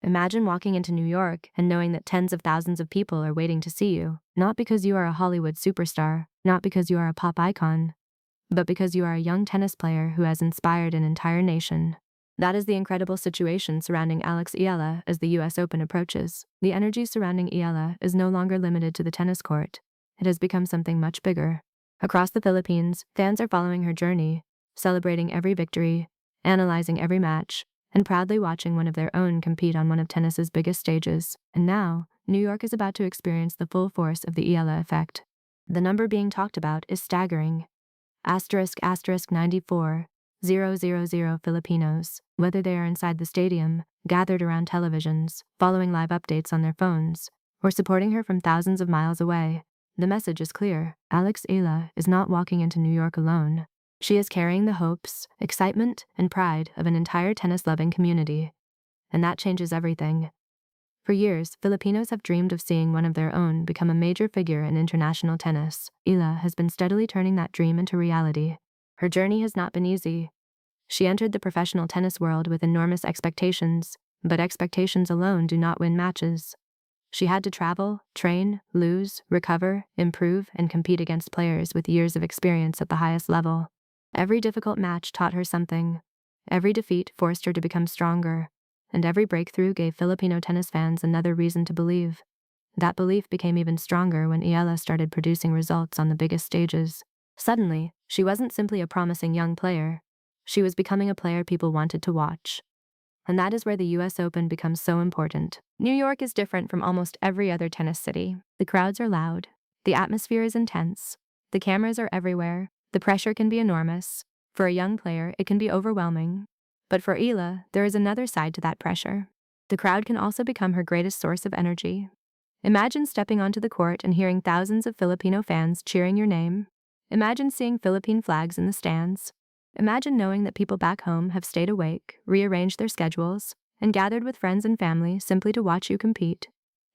Imagine walking into New York and knowing that tens of thousands of people are waiting to see you, not because you are a Hollywood superstar, not because you are a pop icon, but because you are a young tennis player who has inspired an entire nation. That is the incredible situation surrounding Alex Eala as the US Open approaches. The energy surrounding Eala is no longer limited to the tennis court. It has become something much bigger. Across the Philippines, fans are following her journey, celebrating every victory, analyzing every match, and proudly watching one of their own compete on one of tennis's biggest stages. And now, New York is about to experience the full force of the Eala Effect. The number being talked about is staggering. *** 94,000 Filipinos, whether they are inside the stadium, gathered around televisions, following live updates on their phones, or supporting her from thousands of miles away. The message is clear. Alex Eala is not walking into New York alone. She is carrying the hopes, excitement, and pride of an entire tennis-loving community. And that changes everything. For years, Filipinos have dreamed of seeing one of their own become a major figure in international tennis. Eala has been steadily turning that dream into reality. Her journey has not been easy. She entered the professional tennis world with enormous expectations, but expectations alone do not win matches. She had to travel, train, lose, recover, improve, and compete against players with years of experience at the highest level. Every difficult match taught her something. Every defeat forced her to become stronger, and every breakthrough gave Filipino tennis fans another reason to believe. That belief became even stronger when Eala started producing results on the biggest stages. Suddenly, she wasn't simply a promising young player. She was becoming a player people wanted to watch. And that is where the US Open becomes so important. New York is different from almost every other tennis city. The crowds are loud. The atmosphere is intense. The cameras are everywhere. The pressure can be enormous. For a young player, it can be overwhelming. But for Eala, there is another side to that pressure. The crowd can also become her greatest source of energy. Imagine stepping onto the court and hearing thousands of Filipino fans cheering your name. Imagine seeing Philippine flags in the stands. Imagine knowing that people back home have stayed awake, rearranged their schedules, and gathered with friends and family simply to watch you compete.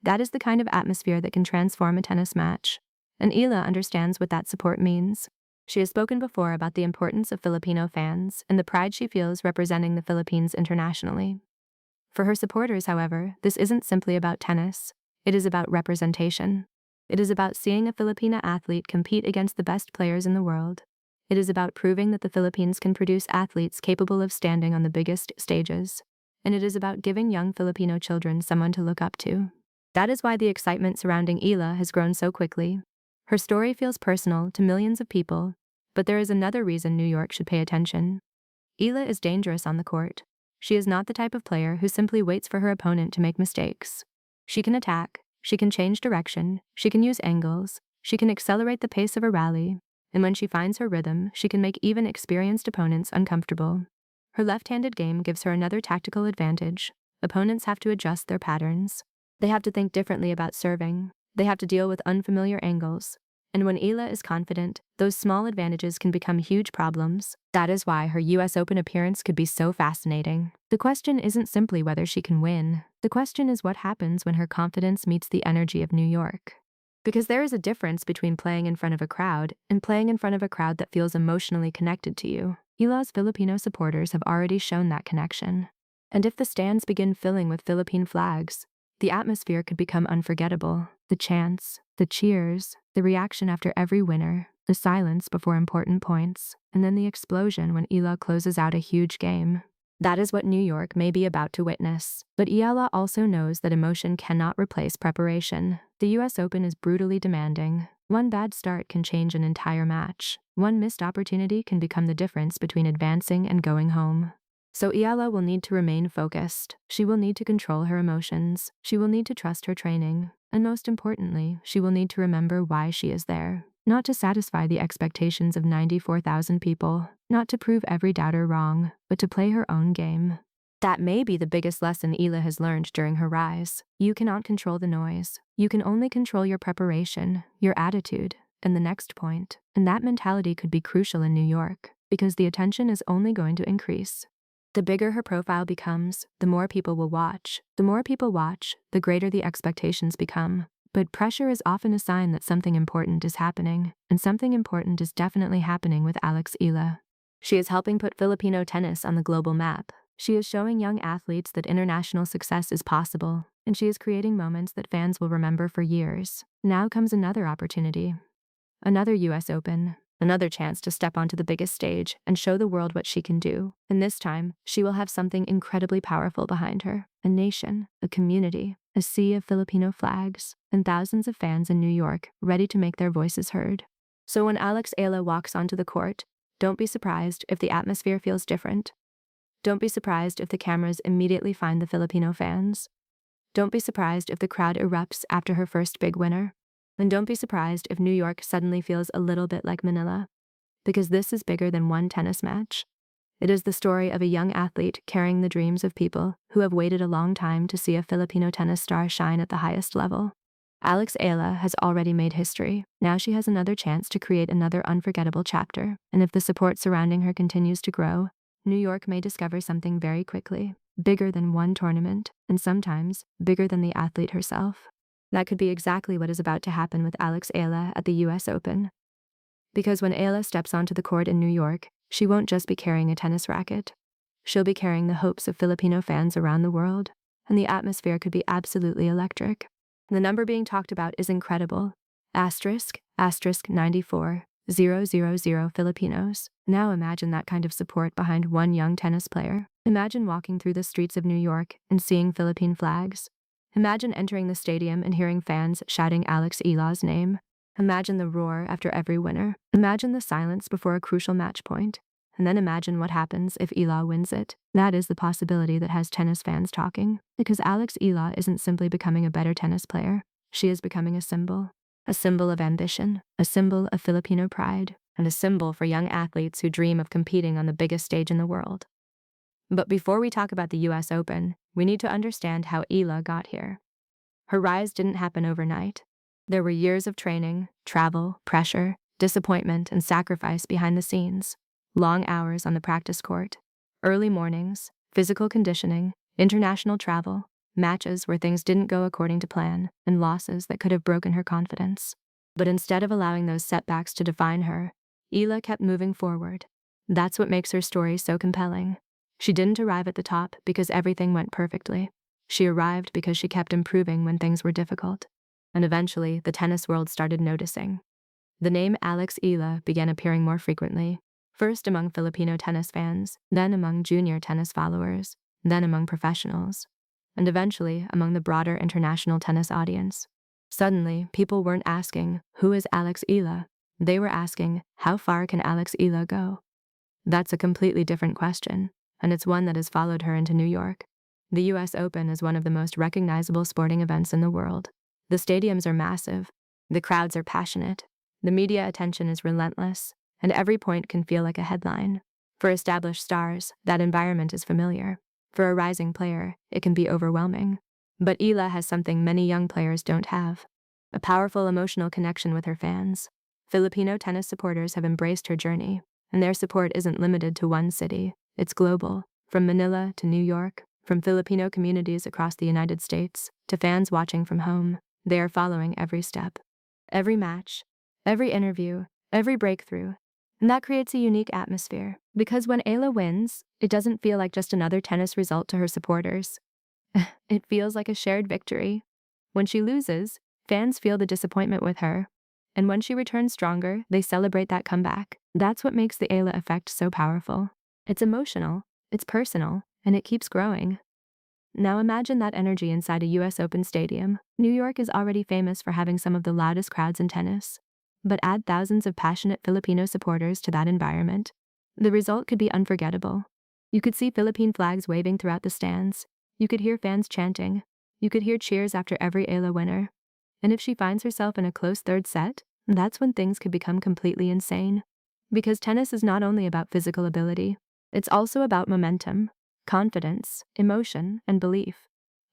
That is the kind of atmosphere that can transform a tennis match. And Eala understands what that support means. She has spoken before about the importance of Filipino fans and the pride she feels representing the Philippines internationally. For her supporters, however, this isn't simply about tennis. It is about representation. It is about seeing a Filipina athlete compete against the best players in the world. It is about proving that the Philippines can produce athletes capable of standing on the biggest stages. And it is about giving young Filipino children someone to look up to. That is why the excitement surrounding Eala has grown so quickly. Her story feels personal to millions of people, but there is another reason New York should pay attention. Eala is dangerous on the court. She is not the type of player who simply waits for her opponent to make mistakes. She can attack, she can change direction, she can use angles, she can accelerate the pace of a rally, and when she finds her rhythm, she can make even experienced opponents uncomfortable. Her left-handed game gives her another tactical advantage. Opponents have to adjust their patterns. They have to think differently about serving. They have to deal with unfamiliar angles. And when Eala is confident, those small advantages can become huge problems. That is why her US Open appearance could be so fascinating. The question isn't simply whether she can win. The question is what happens when her confidence meets the energy of New York. Because there is a difference between playing in front of a crowd and playing in front of a crowd that feels emotionally connected to you. Eala's Filipino supporters have already shown that connection. And if the stands begin filling with Philippine flags, the atmosphere could become unforgettable. The chants, the cheers, the reaction after every winner, the silence before important points, and then the explosion when Eala closes out a huge game. That is what New York may be about to witness. But Eala also knows that emotion cannot replace preparation. The US Open is brutally demanding. One bad start can change an entire match. One missed opportunity can become the difference between advancing and going home. So Eala will need to remain focused. She will need to control her emotions. She will need to trust her training. And most importantly, she will need to remember why she is there. Not to satisfy the expectations of 94,000 people, not to prove every doubter wrong, but to play her own game. That may be the biggest lesson Eala has learned during her rise. You cannot control the noise. You can only control your preparation, your attitude, and the next point. And that mentality could be crucial in New York, because the attention is only going to increase. The bigger her profile becomes, the more people will watch. The more people watch, the greater the expectations become. But pressure is often a sign that something important is happening, and something important is definitely happening with Alex Eala. She is helping put Filipino tennis on the global map. She is showing young athletes that international success is possible, and she is creating moments that fans will remember for years. Now comes another opportunity. Another US Open, another chance to step onto the biggest stage and show the world what she can do. And this time, she will have something incredibly powerful behind her. A nation, a community, a sea of Filipino flags, and thousands of fans in New York ready to make their voices heard. So when Alex Eala walks onto the court, don't be surprised if the atmosphere feels different. Don't be surprised if the cameras immediately find the Filipino fans. Don't be surprised if the crowd erupts after her first big winner. And don't be surprised if New York suddenly feels a little bit like Manila. Because this is bigger than one tennis match. It is the story of a young athlete carrying the dreams of people who have waited a long time to see a Filipino tennis star shine at the highest level. Alex Eala has already made history. Now she has another chance to create another unforgettable chapter. And if the support surrounding her continues to grow, New York may discover something very quickly, bigger than one tournament, and sometimes bigger than the athlete herself. That could be exactly what is about to happen with Alex Eala at the US Open. Because when Eala steps onto the court in New York, she won't just be carrying a tennis racket. She'll be carrying the hopes of Filipino fans around the world, and the atmosphere could be absolutely electric. The number being talked about is incredible. Asterisk 94,000 Filipinos. Now imagine that kind of support behind one young tennis player. Imagine walking through the streets of New York and seeing Philippine flags. Imagine entering the stadium and hearing fans shouting Alex Eala's name. Imagine the roar after every winner. Imagine the silence before a crucial match point. And then imagine what happens if Eala wins it. That is the possibility that has tennis fans talking. Because Alex Eala isn't simply becoming a better tennis player. She is becoming a symbol. A symbol of ambition. A symbol of Filipino pride. And a symbol for young athletes who dream of competing on the biggest stage in the world. But before we talk about the US Open, we need to understand how Eala got here. Her rise didn't happen overnight. There were years of training, travel, pressure, disappointment, and sacrifice behind the scenes. Long hours on the practice court, early mornings, physical conditioning, international travel, matches where things didn't go according to plan, and losses that could have broken her confidence. But instead of allowing those setbacks to define her, Eala kept moving forward. That's what makes her story so compelling. She didn't arrive at the top because everything went perfectly. She arrived because she kept improving when things were difficult. And eventually, the tennis world started noticing. The name Alex Eala began appearing more frequently, first among Filipino tennis fans, then among junior tennis followers, then among professionals, and eventually among the broader international tennis audience. Suddenly, people weren't asking, "Who is Alex Eala?" They were asking, "How far can Alex Eala go?" That's a completely different question, and it's one that has followed her into New York. The US Open is one of the most recognizable sporting events in the world. The stadiums are massive, the crowds are passionate, the media attention is relentless, and every point can feel like a headline. For established stars, that environment is familiar. For a rising player, it can be overwhelming. But Eala has something many young players don't have: a powerful emotional connection with her fans. Filipino tennis supporters have embraced her journey, and their support isn't limited to one city. It's global, from Manila to New York, from Filipino communities across the United States to fans watching from home. They are following every step, every match, every interview, every breakthrough. And that creates a unique atmosphere, because when Eala wins, it doesn't feel like just another tennis result to her supporters. It feels like a shared victory. When she loses, fans feel the disappointment with her. And when she returns stronger, they celebrate that comeback. That's what makes the Eala Effect so powerful. It's emotional, it's personal, and it keeps growing. Now imagine that energy inside a US Open stadium. New York is already famous for having some of the loudest crowds in tennis. But add thousands of passionate Filipino supporters to that environment. The result could be unforgettable. You could see Philippine flags waving throughout the stands. You could hear fans chanting. You could hear cheers after every Eala winner. And if she finds herself in a close third set, that's when things could become completely insane. Because tennis is not only about physical ability, it's also about momentum, confidence, emotion, and belief.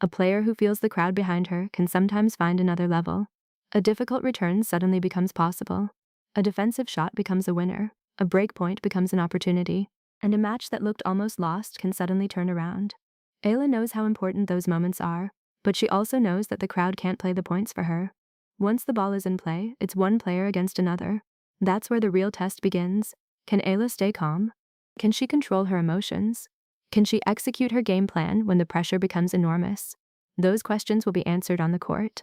A player who feels the crowd behind her can sometimes find another level. A difficult return suddenly becomes possible. A defensive shot becomes a winner. A break point becomes an opportunity. And a match that looked almost lost can suddenly turn around. Eala knows how important those moments are, but she also knows that the crowd can't play the points for her. Once the ball is in play, it's one player against another. That's where the real test begins. Can Eala stay calm? Can she control her emotions? Can she execute her game plan when the pressure becomes enormous? Those questions will be answered on the court.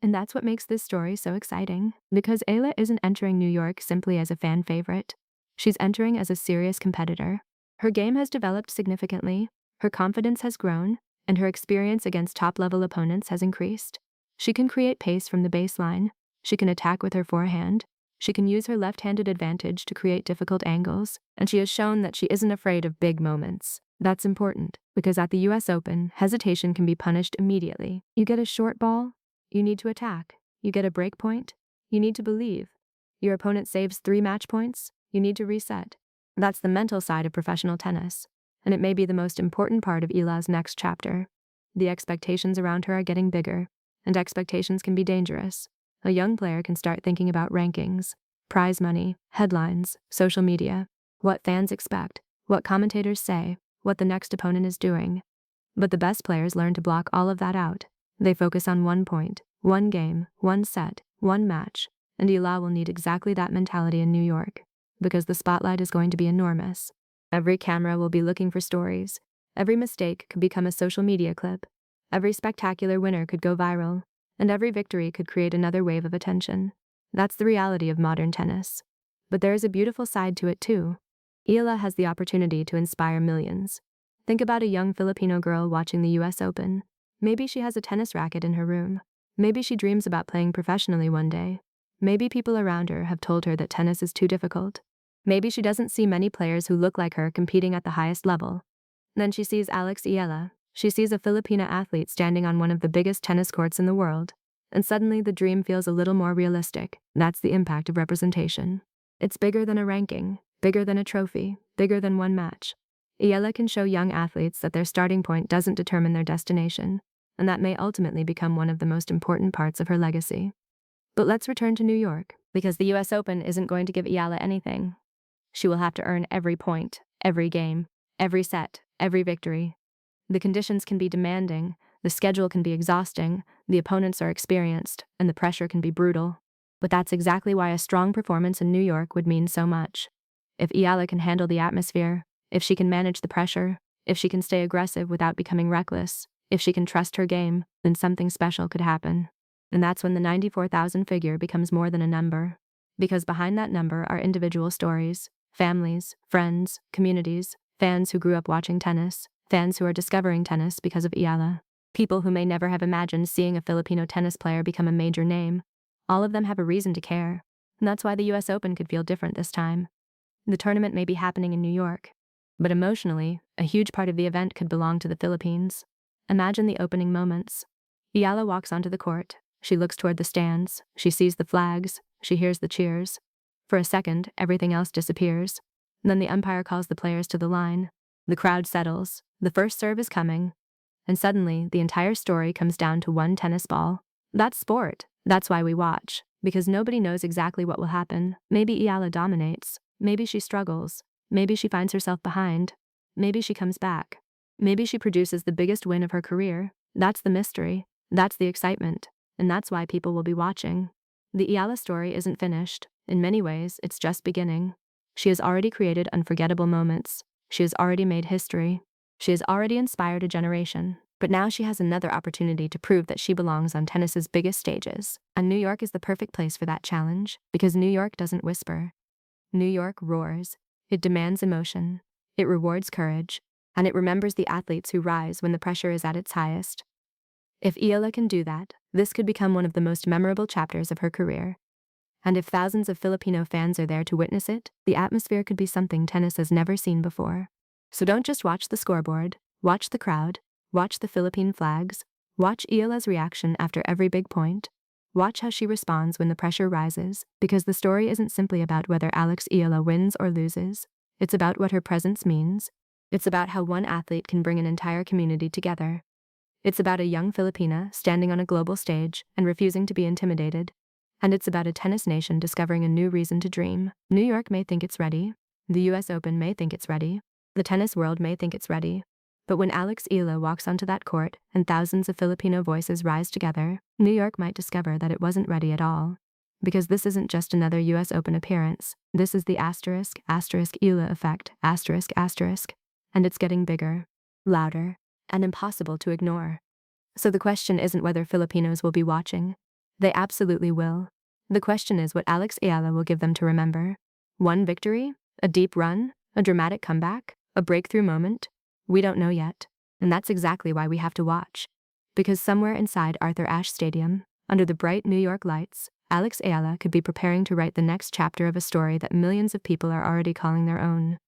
And that's what makes this story so exciting, because Eala isn't entering New York simply as a fan favorite. She's entering as a serious competitor. Her game has developed significantly, her confidence has grown, and her experience against top-level opponents has increased. She can create pace from the baseline, she can attack with her forehand, she can use her left-handed advantage to create difficult angles, and she has shown that she isn't afraid of big moments. That's important, because at the US Open, hesitation can be punished immediately. You get a short ball, you need to attack. You get a break point, you need to believe. Your opponent saves 3 match points, you need to reset. That's the mental side of professional tennis, and it may be the most important part of Eala's next chapter. The expectations around her are getting bigger, and expectations can be dangerous. A young player can start thinking about rankings, prize money, headlines, social media, what fans expect, what commentators say, what the next opponent is doing. But the best players learn to block all of that out. They focus on one point, one game, one set, one match, and Eala will need exactly that mentality in New York, because the spotlight is going to be enormous. Every camera will be looking for stories. Every mistake could become a social media clip. Every spectacular winner could go viral, and every victory could create another wave of attention. That's the reality of modern tennis. But there is a beautiful side to it too. Eala has the opportunity to inspire millions. Think about a young Filipino girl watching the US Open. Maybe she has a tennis racket in her room. Maybe she dreams about playing professionally one day. Maybe people around her have told her that tennis is too difficult. Maybe she doesn't see many players who look like her competing at the highest level. Then she sees Alex Eala. She sees a Filipina athlete standing on one of the biggest tennis courts in the world. And suddenly the dream feels a little more realistic. That's the impact of representation. It's bigger than a ranking, bigger than a trophy, bigger than one match. Eala can show young athletes that their starting point doesn't determine their destination, and that may ultimately become one of the most important parts of her legacy. But let's return to New York, because the US Open isn't going to give Eala anything. She will have to earn every point, every game, every set, every victory. The conditions can be demanding, the schedule can be exhausting, the opponents are experienced, and the pressure can be brutal. But that's exactly why a strong performance in New York would mean so much. If Eala can handle the atmosphere, if she can manage the pressure, if she can stay aggressive without becoming reckless, if she can trust her game, then something special could happen. And that's when the 94,000 figure becomes more than a number. Because behind that number are individual stories, families, friends, communities, fans who grew up watching tennis, fans who are discovering tennis because of Eala, people who may never have imagined seeing a Filipino tennis player become a major name. All of them have a reason to care. And that's why the US Open could feel different this time. The tournament may be happening in New York, but emotionally, a huge part of the event could belong to the Philippines. Imagine the opening moments. Eala walks onto the court. She looks toward the stands. She sees the flags. She hears the cheers. For a second, everything else disappears. Then the umpire calls the players to the line. The crowd settles. The first serve is coming. And suddenly, the entire story comes down to one tennis ball. That's sport. That's why we watch. Because nobody knows exactly what will happen. Maybe Eala dominates. Maybe she struggles. Maybe she finds herself behind. Maybe she comes back. Maybe she produces the biggest win of her career. That's the mystery. That's the excitement. And that's why people will be watching. The Eala story isn't finished. In many ways, it's just beginning. She has already created unforgettable moments. She has already made history. She has already inspired a generation. But now she has another opportunity to prove that she belongs on tennis's biggest stages. And New York is the perfect place for that challenge, because New York doesn't whisper. New York roars. It demands emotion. It rewards courage. And it remembers the athletes who rise when the pressure is at its highest. If Eala can do that, this could become one of the most memorable chapters of her career. And if thousands of Filipino fans are there to witness it, the atmosphere could be something tennis has never seen before. So don't just watch the scoreboard, watch the crowd, watch the Philippine flags, watch Eala's reaction after every big point. Watch how she responds when the pressure rises, because the story isn't simply about whether Alex Eala wins or loses. It's about what her presence means. It's about how one athlete can bring an entire community together. It's about a young Filipina standing on a global stage and refusing to be intimidated. And it's about a tennis nation discovering a new reason to dream. New York may think it's ready. The US Open may think it's ready. The tennis world may think it's ready. But when Alex Eala walks onto that court and thousands of Filipino voices rise together, New York might discover that it wasn't ready at all. Because this isn't just another US Open appearance. This is the ****Eala Effect****. and it's getting bigger, louder, and impossible to ignore. So the question isn't whether Filipinos will be watching. They absolutely will. The question is what Alex Eala will give them to remember. One victory? A deep run? A dramatic comeback? A breakthrough moment? We don't know yet. And that's exactly why we have to watch. Because somewhere inside Arthur Ashe Stadium, under the bright New York lights, Alex Eala could be preparing to write the next chapter of a story that millions of people are already calling their own.